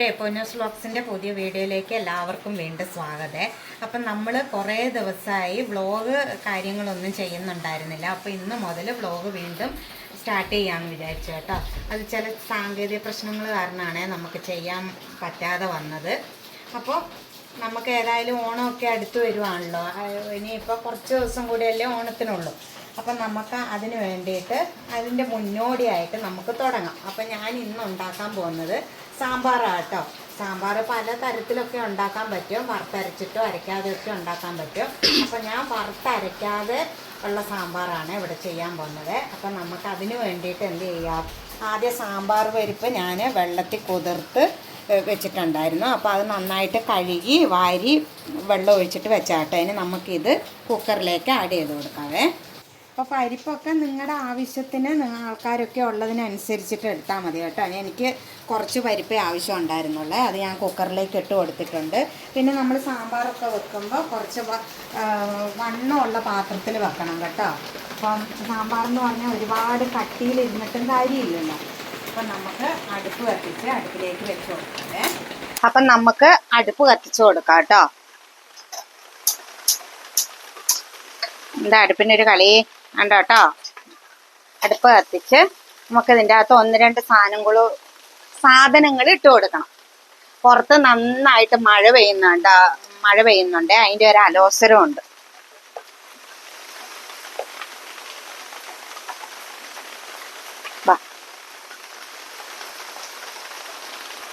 പൊന്നൂസ് വ്ളോഗ്സിൻ്റെ പുതിയ വീഡിയോയിലേക്ക് എല്ലാവർക്കും വീണ്ടും സ്വാഗതം. അപ്പം നമ്മൾ കുറേ ദിവസമായി വ്ളോഗ് കാര്യങ്ങളൊന്നും ചെയ്യുന്നുണ്ടായിരുന്നില്ല. അപ്പോൾ ഇന്ന് മുതൽ വ്ളോഗ് വീണ്ടും സ്റ്റാർട്ട് ചെയ്യാമെന്ന് വിചാരിച്ചു കേട്ടോ. അത് ചില സാങ്കേതിക പ്രശ്നങ്ങൾ കാരണമാണ് നമുക്ക് ചെയ്യാൻ പറ്റാതെ വന്നത്. അപ്പോൾ നമുക്ക് ഏതായാലും ഓണമൊക്കെ അടുത്ത് വരുവാണല്ലോ. ഇനിയിപ്പോൾ കുറച്ച് ദിവസം കൂടിയല്ലേ ഓണത്തിനുള്ളൂ. അപ്പം നമുക്ക് അതിന് വേണ്ടിയിട്ട് അതിൻ്റെ മുന്നോടിയായിട്ട് നമുക്ക് തുടങ്ങാം. അപ്പം ഞാൻ ഇന്ന് ഉണ്ടാക്കാൻ പോകുന്നത് സാമ്പാറാണ് കേട്ടോ. സാമ്പാർ പല തരത്തിലൊക്കെ ഉണ്ടാക്കാൻ പറ്റും. വറുത്തരച്ചിട്ടോ അരയ്ക്കാതെയൊക്കെ ഉണ്ടാക്കാൻ പറ്റും. അപ്പം ഞാൻ വറുത്തരയ്ക്കാതെ ഉള്ള സാമ്പാറാണ് ഇവിടെ ചെയ്യാൻ പോകുന്നത്. അപ്പം നമുക്ക് അതിന് വേണ്ടിയിട്ട് എന്ത് ചെയ്യാം, ആദ്യം സാമ്പാർ പരിപ്പ് ഞാൻ വെള്ളത്തിൽ കുതിർത്ത് വെച്ചിട്ടുണ്ടായിരുന്നു. അപ്പോൾ അത് നന്നായിട്ട് കഴുകി വാരി വെള്ളം ഒഴിച്ചിട്ട് വെച്ചാട്ടോ. ഇനി നമുക്കിത് കുക്കറിലേക്ക് ആഡ് ചെയ്ത് കൊടുക്കാവേ. അപ്പോൾ പരിപ്പൊക്കെ നിങ്ങളുടെ ആവശ്യത്തിന് ആൾക്കാരൊക്കെ ഉള്ളതിനനുസരിച്ചിട്ട് എടുത്താൽ മതി കേട്ടോ. എനിക്ക് കുറച്ച് പരിപ്പേ ആവശ്യം ഉണ്ടായിരുന്നുള്ളൂ. അത് ഞാൻ കുക്കറിലേക്ക് ഇട്ട് കൊടുത്തിട്ടുണ്ട്. പിന്നെ നമ്മൾ സാമ്പാറൊക്കെ വെക്കുമ്പോൾ കുറച്ച് വണ്ണമുള്ള പാത്രത്തിൽ വെക്കണം കേട്ടോ. അപ്പം സാമ്പാറെന്ന് പറഞ്ഞാൽ ഒരുപാട് കട്ടിയിലിരുന്നിട്ടും കാര്യമില്ലല്ലോ. അപ്പം നമുക്ക് അടുപ്പ് കത്തിച്ച് അടുപ്പിലേക്ക് വെച്ച് കൊടുക്കേ. അപ്പം നമുക്ക് അടുപ്പ് കത്തിച്ച് കൊടുക്കാം കേട്ടോ. എന്താ അടുപ്പിൻ്റെ ഒരു കളി വേണ്ട കേട്ടോ. അടുപ്പ് കത്തിച്ച് നമുക്ക് ഇതിൻ്റെ അകത്ത് ഒന്ന് രണ്ട് സാധനങ്ങൾ ഇട്ട് കൊടുക്കണം. പുറത്ത് നന്നായിട്ട് മഴ പെയ്യുന്നുണ്ട്. അതിൻ്റെ ഒരു അലോസരമുണ്ട്.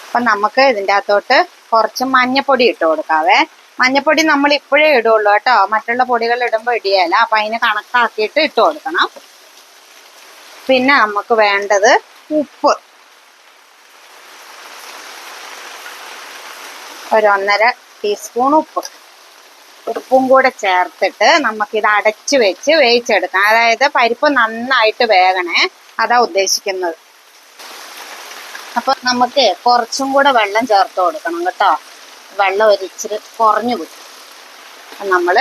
അപ്പം നമുക്ക് ഇതിൻ്റെ അകത്തോട്ട് കുറച്ച് മഞ്ഞപ്പൊടി ഇട്ട് കൊടുക്കാവേ. മഞ്ഞപ്പൊടി നമ്മൾ ഇപ്പോഴേ ഇടുള്ളൂ കേട്ടോ. മറ്റുള്ള പൊടികൾ ഇടുമ്പോൾ ഇടിയല്ല. അപ്പം അതിന് കണക്കാക്കിയിട്ട് ഇട്ട് കൊടുക്കണം. പിന്നെ നമുക്ക് വേണ്ടത് ഉപ്പ്, ഒരു 1.5 ടീസ്പൂൺ ഉപ്പും കൂടെ ചേർത്തിട്ട് നമുക്കിത് അടച്ച് വെച്ച് വേവിച്ചെടുക്കാം. അതായത് പരിപ്പ് നന്നായിട്ട് വേകണേ, അതാ ഉദ്ദേശിക്കുന്നത്. അപ്പൊ നമുക്ക് കുറച്ചും കൂടെ വെള്ളം ചേർത്ത് കൊടുക്കണം കേട്ടോ. വെള്ളം ഒരിച്ചിരി കുറഞ്ഞു പോയി. നമ്മൾ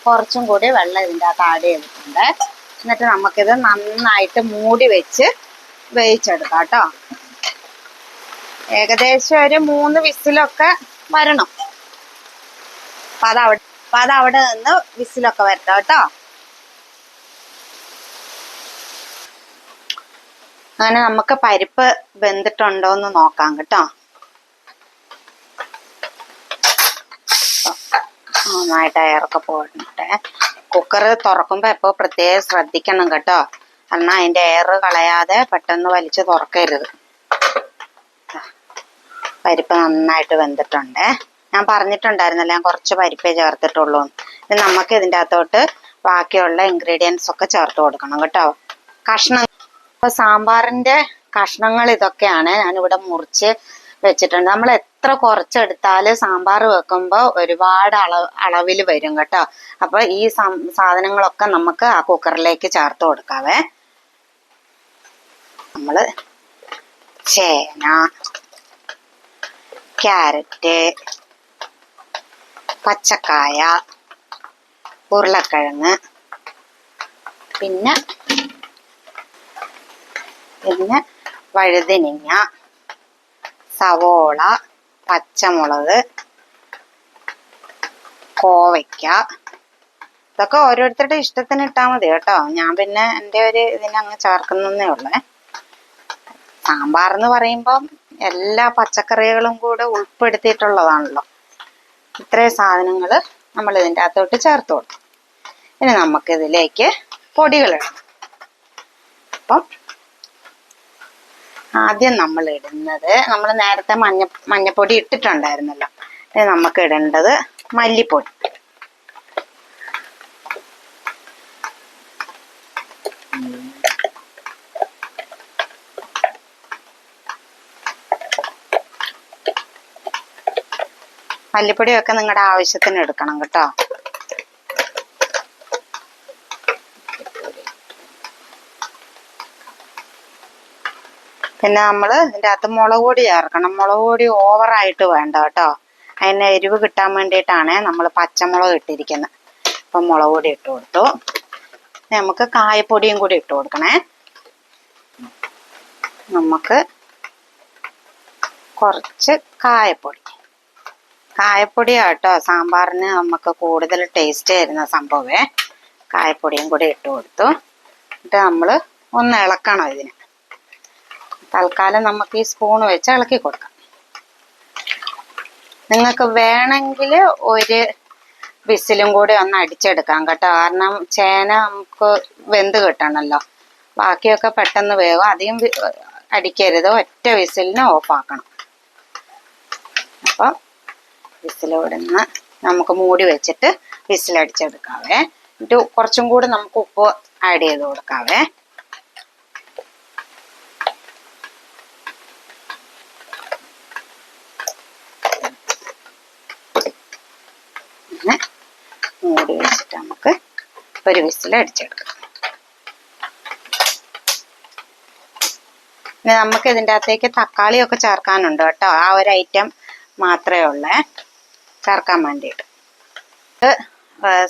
കുറച്ചും കൂടി വെള്ളം ഇതിൻ്റെ അകത്ത് ആഡ് ചെയ്തിട്ടുണ്ട്. എന്നിട്ട് നമുക്കിത് നന്നായിട്ട് മൂടി വെച്ച് വേവിച്ചെടുക്കാം കേട്ടോ. ഏകദേശം ഒരു 3 വിസിലൊക്കെ വരണം. അപ്പം അതവിടെ നിന്ന് വിസിലൊക്കെ വരട്ടെ കേട്ടോ. അങ്ങനെ നമുക്ക് പരിപ്പ് വെന്തിട്ടുണ്ടോ എന്ന് നോക്കാം കേട്ടോ. നന്നായിട്ട് എയറൊക്കെ പോയിട്ടുണ്ട്. കുക്കർ തുറക്കുമ്പോൾ എപ്പോൾ പ്രത്യേകം ശ്രദ്ധിക്കണം കേട്ടോ. കാരണം അതിൻ്റെ എയർ കളയാതെ പെട്ടെന്ന് വലിച്ച് തുറക്കരുത്. പരിപ്പ് നന്നായിട്ട് വെന്തിട്ടുണ്ട്. ഞാൻ പറഞ്ഞിട്ടുണ്ടായിരുന്നല്ലോ, ഞാൻ കുറച്ച് പരിപ്പേ ചേർത്തിട്ടുള്ളൂ. ഇനി നമുക്ക് ഇതിൻ്റെ അകത്തോട്ട് ബാക്കിയുള്ള ഇൻഗ്രീഡിയൻസ് ഒക്കെ ചേർത്ത് കൊടുക്കണം കേട്ടോ. അപ്പോൾ സാമ്പാറിൻ്റെ കഷ്ണങ്ങൾ ഇതൊക്കെയാണ് ഞാനിവിടെ മുറിച്ച് വെച്ചിട്ടുണ്ട്. നമ്മൾ എത്ര കുറച്ചെടുത്താലും സാമ്പാർ വെക്കുമ്പോൾ ഒരുപാട് അളവിൽ വരും കേട്ടോ. അപ്പോൾ ഈ സാധനങ്ങളൊക്കെ നമുക്ക് ആ കുക്കറിലേക്ക് ചേർത്ത് കൊടുക്കാവേ. നമ്മൾ ചേന, ക്യാരറ്റ്, പച്ചക്കായ, ഉരുളക്കിഴങ്ങ്, പിന്നെ വഴുതനങ്ങ, സവോള, പച്ചമുളക്, കോവയ്ക്ക, ഇതൊക്കെ ഓരോരുത്തരുടെ ഇഷ്ടത്തിന് ഇട്ടാൽ മതി കേട്ടോ. ഞാൻ പിന്നെ എൻ്റെ ഒരു ഇതിനങ്ങ് ചേർക്കുന്നേ ഉള്ളേ. സാമ്പാർ എന്ന് പറയുമ്പം എല്ലാ പച്ചക്കറികളും കൂടെ ഉൾപ്പെടുത്തിയിട്ടുള്ളതാണല്ലോ. ഇത്രയും സാധനങ്ങൾ നമ്മൾ ഇതിൻ്റെ അകത്തോട്ട് ചേർത്ത് കൊടുക്കും. ഇനി നമുക്കിതിലേക്ക് പൊടികളിടാം. അപ്പം ആദ്യം നമ്മൾ ഇടുന്നത്, നമ്മൾ നേരത്തെ മഞ്ഞപ്പൊടി ഇട്ടിട്ടുണ്ടായിരുന്നല്ലോ. നമുക്ക് ഇടേണ്ടത് മല്ലിപ്പൊടി. മല്ലിപ്പൊടിയൊക്കെ നിങ്ങളുടെ ആവശ്യത്തിന് എടുക്കണം കേട്ടോ. പിന്നെ നമ്മൾ ഇതിൻ്റെ അകത്ത് മുളക് പൊടി ചേർക്കണം. മുളക് പൊടി ഓവറായിട്ട് വേണ്ട കേട്ടോ. അതിന് എരിവ് കിട്ടാൻ വേണ്ടിയിട്ടാണ് നമ്മൾ പച്ചമുളക് ഇട്ടിരിക്കുന്നത്. അപ്പം മുളക് പൊടി ഇട്ട് കൊടുത്തു. നമുക്ക് കായപ്പൊടിയും കൂടി ഇട്ട് കൊടുക്കണേ. നമുക്ക് കുറച്ച് കായപ്പൊടി. കായപ്പൊടിയാട്ടോ സാമ്പാറിന് നമുക്ക് കൂടുതൽ ടേസ്റ്റ് തരുന്ന സംഭവമേ. കായപ്പൊടിയും കൂടി ഇട്ട് കൊടുത്തു. എന്നിട്ട് നമ്മൾ ഒന്ന് ഇളക്കണം. ഇതിന് തൽക്കാലം നമുക്ക് ഈ സ്പൂൺ വെച്ച് ഇളക്കി കൊടുക്കാം. നിങ്ങൾക്ക് വേണമെങ്കിൽ ഒരു വിസിലും കൂടി ഒന്ന് അടിച്ചെടുക്കാം കേട്ടോ. കാരണം ചേന നമുക്ക് വെന്ത് കിട്ടണമല്ലോ. ബാക്കിയൊക്കെ പെട്ടെന്ന് വേവും. അധികം അടിക്കരുത്. ഒറ്റ വിസിലിന് ഓഫാക്കണം. അപ്പം വിസിൽ വിടുന്ന നമുക്ക് മൂടി വെച്ചിട്ട് വിസിലടിച്ചെടുക്കാവേ. എന്നിട്ട് കുറച്ചും കൂടി നമുക്ക് ഉപ്പ് ആഡ് ചെയ്ത് കൊടുക്കാവേ. മൂടി വെച്ചിട്ട് നമുക്ക് ഒരു വിസിൽ അടിച്ചെടുക്കാം. ഇനി നമുക്ക് ഇതിൻ്റെ അകത്തേക്ക് തക്കാളിയൊക്കെ ചേർക്കാനുണ്ട് കേട്ടോ. ആ ഒരു ഐറ്റം മാത്രമേ ഉള്ളേ ചേർക്കാൻ വേണ്ടിയിട്ട്.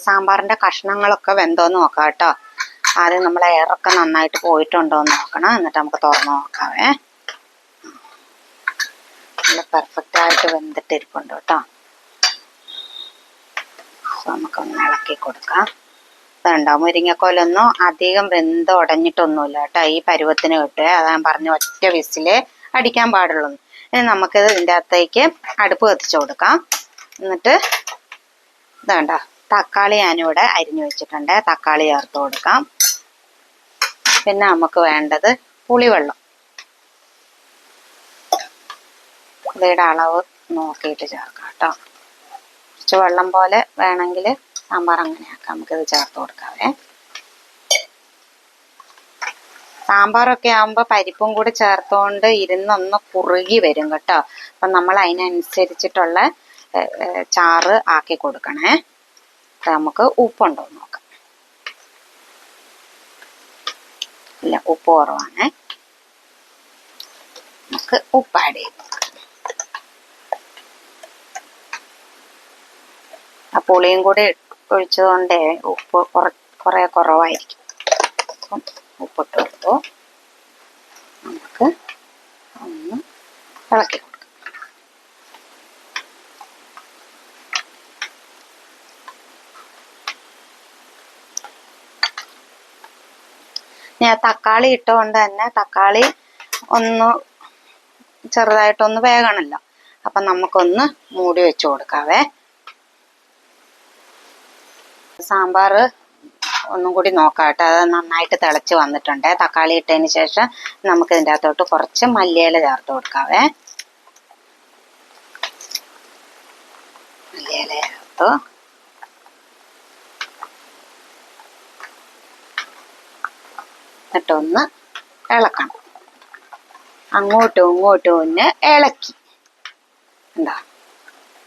സാമ്പാറിൻ്റെ കഷ്ണങ്ങളൊക്കെ വെന്തോന്ന് നോക്കാം കേട്ടോ. ആദ്യം നമ്മൾ എയറൊക്കെ നന്നായിട്ട് പോയിട്ടുണ്ടോ എന്ന് നോക്കണം. എന്നിട്ട് നമുക്ക് തുറന്ന് നോക്കാവേ. നല്ല പെർഫെക്റ്റായിട്ട് വെന്തിട്ടിരിപ്പുണ്ട് കേട്ടോ. നമുക്കൊന്ന് ഇളക്കി കൊടുക്കാം. ഇതുണ്ടോ, മുരിങ്ങക്കോലൊന്നും അധികം വെന്ത് ഉടഞ്ഞിട്ടൊന്നുമില്ല കേട്ടോ. ഈ പരുവത്തിന് കിട്ടുക. അതാ ഞാൻ പറഞ്ഞ ഒറ്റ വിസില് അടിക്കാൻ പാടുള്ളൂ. ഇനി നമുക്കിത് ഇതിൻ്റെ അകത്തേക്ക് അടുപ്പ് കത്തിച്ചു കൊടുക്കാം. എന്നിട്ട് ഇതുണ്ടോ, തക്കാളി ഞാനിവിടെ അരിഞ്ഞു വെച്ചിട്ടുണ്ട്. തക്കാളി ചേർത്ത് കൊടുക്കാം. പിന്നെ നമുക്ക് വേണ്ടത് പുളിവെള്ളം. ഇതിയുടെ അളവ് നോക്കിയിട്ട് ചേർക്കാം കേട്ടോ. കുറച്ച് വെള്ളം പോലെ വേണമെങ്കിൽ സാമ്പാർ അങ്ങനെയാക്കാം. നമുക്കിത് ചേർത്ത് കൊടുക്കാവേ. സാമ്പാറൊക്കെ ആകുമ്പോൾ പരിപ്പും കൂടി ചേർത്തുകൊണ്ട് ഇരുന്നൊന്ന് കുറുകി വരും കേട്ടോ. അപ്പം നമ്മൾ അതിനനുസരിച്ചിട്ടുള്ള ചാറ് ആക്കി കൊടുക്കണേ. നമുക്ക് ഉപ്പുണ്ടോ എന്ന് നോക്കാം. ഇല്ല, ഉപ്പ് കുറവാണേ. നമുക്ക് ഉപ്പ് ആഡ് ചെയ്ത് കൊടുക്കാം. ആ പുളിയും കൂടി ഒഴിച്ചതുകൊണ്ട് ഉപ്പ് കുറേ കുറവായിരിക്കും. അപ്പം ഉപ്പിട്ട് കൊടുത്തു. നമുക്ക് ഒന്ന് ഇളക്കി കൊടുക്കാം. ഞാൻ തക്കാളി ഇട്ടുകൊണ്ട് തന്നെ തക്കാളി ഒന്ന് ചെറുതായിട്ടൊന്ന് വേകണമല്ലോ. അപ്പം നമുക്കൊന്ന് മൂടി വെച്ച് കൊടുക്കാവേ. സാമ്പാർ ഒന്നും കൂടി നോക്കാം കേട്ടോ. അത് നന്നായിട്ട് തിളച്ച് വന്നിട്ടുണ്ട്. തക്കാളി ഇട്ടതിന് ശേഷം നമുക്ക് ഇതിൻ്റെ അകത്തോട്ട് കുറച്ച് മല്ലിയില ചേർത്ത് കൊടുക്കാവേ. മല്ലിയില ചേർത്തു. എന്നിട്ടൊന്ന് ഇളക്കണം. അങ്ങോട്ടും ഇങ്ങോട്ടും ഒന്ന് ഇളക്കി. എന്താ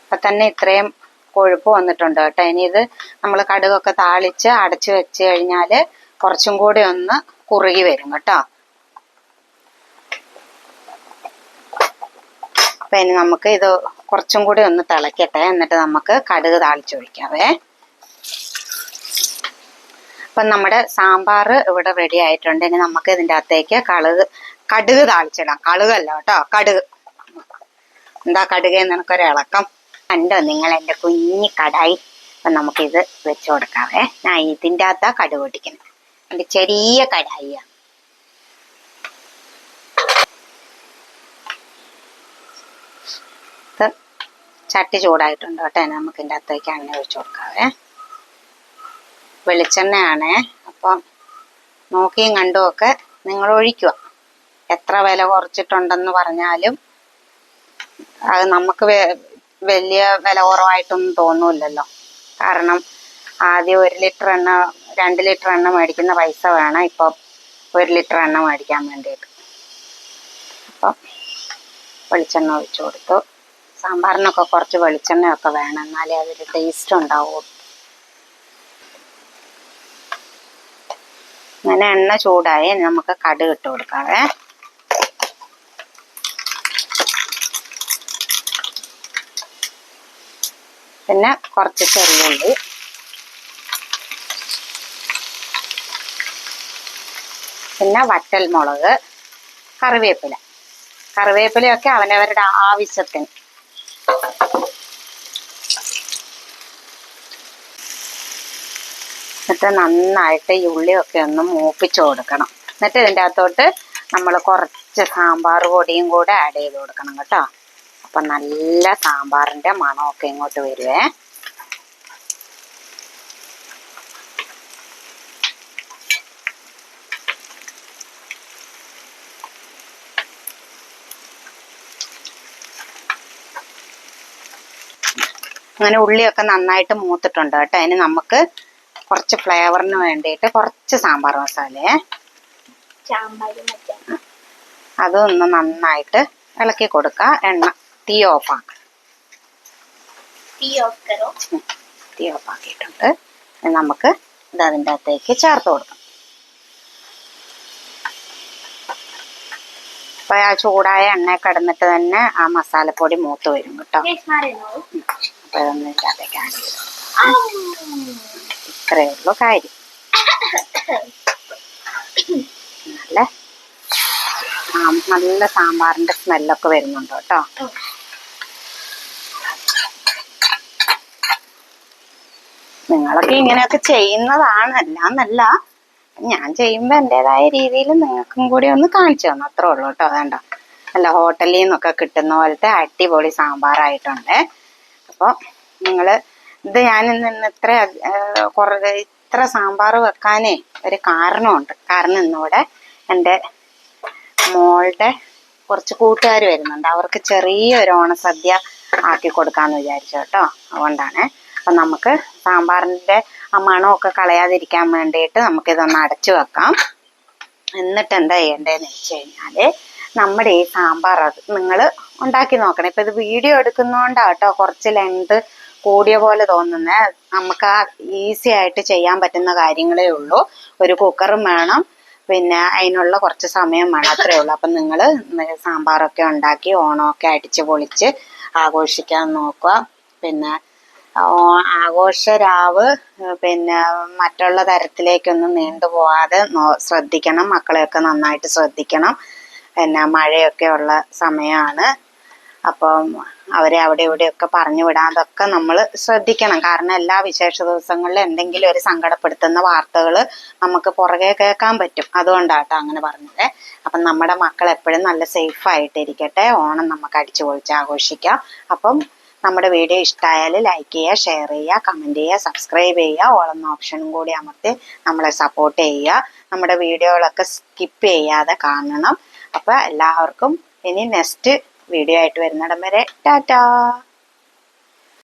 അപ്പം തന്നെ ഇത്രയും കൊഴുപ്പ് വന്നിട്ടുണ്ട് കേട്ടോ. ഇനി ഇത് നമ്മൾ കടുകൊക്കെ താളിച്ച് അടച്ചു വെച്ച് കഴിഞ്ഞാൽ കുറച്ചും കൂടി ഒന്ന് കുറുകി വരും കേട്ടോ. അപ്പം ഇനി നമുക്ക് ഇത് കുറച്ചും കൂടി ഒന്ന് തിളക്കട്ടെ. എന്നിട്ട് നമുക്ക് കടുക് താളിച്ചൊഴിക്കാവേ. അപ്പം നമ്മുടെ സാമ്പാർ ഇവിടെ റെഡി ആയിട്ടുണ്ട്. ഇനി നമുക്ക് ഇതിൻ്റെ അകത്തേക്ക് കടുക് താളിച്ചിടാം. കടുകല്ല കേട്ടോ, കടുക്. എന്താ കടുക് നിനക്കൊരിളക്കം കണ്ടോ നിങ്ങൾ എൻ്റെ കുഞ്ഞി കടായി. അപ്പം നമുക്കിത് വെച്ച് കൊടുക്കാവേ. ഞാൻ ഇതിൻ്റെ അകത്താ കടുക് പൊട്ടിക്കുന്നത്. എൻ്റെ ചെറിയ കടായിയാണ്. ചട്ടി ചൂടായിട്ടുണ്ട് കേട്ടോ. നമുക്ക് ഇതിൻ്റെ അകത്തേക്ക് എണ്ണ ഒഴിച്ചു കൊടുക്കാവേ. വെളിച്ചെണ്ണയാണേ. അപ്പം നോക്കിയും കണ്ടുമൊക്കെ നിങ്ങൾ ഒഴിക്കുക. എത്ര വില കുറച്ചിട്ടുണ്ടെന്ന് പറഞ്ഞാലും അത് നമുക്ക് വലിയ വില കുറവായിട്ടൊന്നും തോന്നൂല്ലല്ലോ. കാരണം ആദ്യം 1 ലിറ്റർ എണ്ണ 2 ലിറ്റർ എണ്ണ മേടിക്കുന്ന പൈസ വേണം ഇപ്പം 1 ലിറ്റർ എണ്ണ മേടിക്കാൻ വേണ്ടിയിട്ട്. അപ്പം വെളിച്ചെണ്ണ ഒഴിച്ചു കൊടുത്തു. സാമ്പാറിനൊക്കെ കുറച്ച് വെളിച്ചെണ്ണയൊക്കെ വേണം, എന്നാലേ അതൊരു ടേസ്റ്റ് ഉണ്ടാവുള്ളൂ. അങ്ങനെ എണ്ണ ചൂടായി. നമുക്ക് കടുക് ഇട്ട് കൊടുക്കാവേ. പിന്നെ കുറച്ച് ചെറിയുള്ളി, പിന്നെ വറ്റൽമുളക്, കറിവേപ്പില. കറിവേപ്പിലയൊക്കെ അവനവരുടെ ആവശ്യത്തിന്. എന്നിട്ട് നന്നായിട്ട് ഈ ഉള്ളിയൊക്കെ ഒന്ന് മൂപ്പിച്ചു കൊടുക്കണം. എന്നിട്ട് ഇതിൻ്റെ അകത്തോട്ട് നമ്മൾ കുറച്ച് സാമ്പാർ പൊടിയും കൂടെ ആഡ് ചെയ്ത് കൊടുക്കണം കേട്ടോ. അപ്പം നല്ല സാമ്പാറിൻ്റെ മണമൊക്കെ ഇങ്ങോട്ട് വരുവേ. അങ്ങനെ ഉള്ളിയൊക്കെ നന്നായിട്ട് മൂത്തിട്ടുണ്ട് കേട്ടോ. അതിന് നമുക്ക് കുറച്ച് ഫ്ലേവറിന് വേണ്ടിയിട്ട് കുറച്ച് സാമ്പാർ മസാലയെ അതൊന്ന് നന്നായിട്ട് ഇളക്കി കൊടുക്കുക. എണ്ണ തീ ഓഫാക്കുക. തീ ഓഫാക്കിയിട്ടുണ്ട്. നമുക്ക് ഇത് അതിൻ്റെ അകത്തേക്ക് ചേർത്ത് കൊടുക്കാം. അപ്പൊ ആ ചൂടായ എണ്ണ കിടന്നിട്ട് തന്നെ ആ മസാലപ്പൊടി മൂത്ത് വരും കേട്ടോ. അപ്പൊ ഇതൊന്നും ഇതിനകത്തേക്ക് ആഡ് ചെയ്തു. ഇത്രയേ ഉള്ളൂ കാര്യം. നല്ല സാമ്പാറിന്റെ സ്മെല്ലൊക്കെ വരുന്നുണ്ട് കേട്ടോ. നിങ്ങളൊക്കെ ഇങ്ങനെയൊക്കെ ചെയ്യുന്നതാണ്, അല്ലാന്നല്ല. ഞാൻ ചെയ്യുമ്പോൾ എൻ്റെതായ രീതിയിൽ നിങ്ങൾക്കും കൂടി ഒന്ന് കാണിച്ചു തന്നു, അത്രേ ഉള്ളൂ കേട്ടോ. വേണ്ട, അല്ല ഹോട്ടലിൽ നിന്നൊക്കെ കിട്ടുന്ന പോലത്തെ അടിപൊളി സാമ്പാറായിട്ടുണ്ട്. അപ്പോൾ നിങ്ങൾ ഇത് ഞാനിന്ന് ഇത്ര സാമ്പാർ വെക്കാനേ ഒരു കാരണമുണ്ട്. കാരണം ഇന്നിവിടെ എൻ്റെ മോളുടെ കുറച്ച് കൂട്ടുകാർ വരുന്നുണ്ട്. അവർക്ക് ചെറിയൊരു ഓണസദ്യ ആക്കി കൊടുക്കാമെന്ന് വിചാരിച്ചു കേട്ടോ. അതുകൊണ്ടാണ്. അപ്പം നമുക്ക് സാമ്പാറിൻ്റെ ആ മണമൊക്കെ കളയാതിരിക്കാൻ വേണ്ടിയിട്ട് നമുക്കിതൊന്ന് അടച്ചു വെക്കാം. എന്നിട്ട് എന്താ ചെയ്യേണ്ടതെന്ന് വെച്ച് കഴിഞ്ഞാൽ നമ്മുടെ ഈ സാമ്പാർ അത് നിങ്ങൾ ഉണ്ടാക്കി നോക്കണം. ഇപ്പം ഇത് വീഡിയോ എടുക്കുന്നതുകൊണ്ടാട്ടോ കുറച്ച് ലെങ്ത് കൂടിയ പോലെ തോന്നുന്നത്. നമുക്ക് ആ ഈസി ആയിട്ട് ചെയ്യാൻ പറ്റുന്ന കാര്യങ്ങളേ ഉള്ളൂ. ഒരു കുക്കറും വേണം, പിന്നെ അതിനുള്ള കുറച്ച് സമയം വേണം, അത്രേ ഉള്ളൂ. അപ്പം നിങ്ങൾ സാമ്പാറൊക്കെ ഉണ്ടാക്കി ഓണമൊക്കെ അടിച്ച് പൊളിച്ച് ആഘോഷിക്കാൻ നോക്കുക. പിന്നെ ആഘോഷരാവ് പിന്നെ മറ്റുള്ള തരത്തിലേക്കൊന്നും നീണ്ടുപോകാതെ ശ്രദ്ധിക്കണം. മക്കളെയൊക്കെ നന്നായിട്ട് ശ്രദ്ധിക്കണം. പിന്നെ മഴയൊക്കെ ഉള്ള സമയമാണ്. അപ്പം അവരെ അവിടെ ഇവിടെയൊക്കെ പറഞ്ഞു വിടാതൊക്കെ നമ്മൾ ശ്രദ്ധിക്കണം. കാരണം എല്ലാ വിശേഷ ദിവസങ്ങളിലും എന്തെങ്കിലും ഒരു സങ്കടപ്പെടുത്തുന്ന വാർത്തകൾ നമുക്ക് പുറകെ കേൾക്കാൻ പറ്റും. അതുകൊണ്ടാട്ടോ അങ്ങനെ പറഞ്ഞത്. അപ്പം നമ്മുടെ മക്കൾ എപ്പോഴും നല്ല സേഫായിട്ടിരിക്കട്ടെ. ഓണം നമുക്ക് അടിച്ചു പൊളിച്ച് ആഘോഷിക്കാം. അപ്പം നമ്മുടെ വീഡിയോ ഇഷ്ടമായാൽ ലൈക്ക് ചെയ്യുക, ഷെയർ ചെയ്യുക, കമൻറ്റ് ചെയ്യുക, സബ്സ്ക്രൈബ് ചെയ്യുക. ഓളെന്ന ഓപ്ഷനും കൂടി അമർത്തി നമ്മളെ സപ്പോർട്ട് ചെയ്യുക. നമ്മുടെ വീഡിയോകളൊക്കെ സ്കിപ്പ് ചെയ്യാതെ കാണണം. അപ്പോൾ എല്ലാവർക്കും ഇനി നെക്സ്റ്റ് വീഡിയോ ആയിട്ട് വരുന്നിടം വരെ ടാറ്റാ.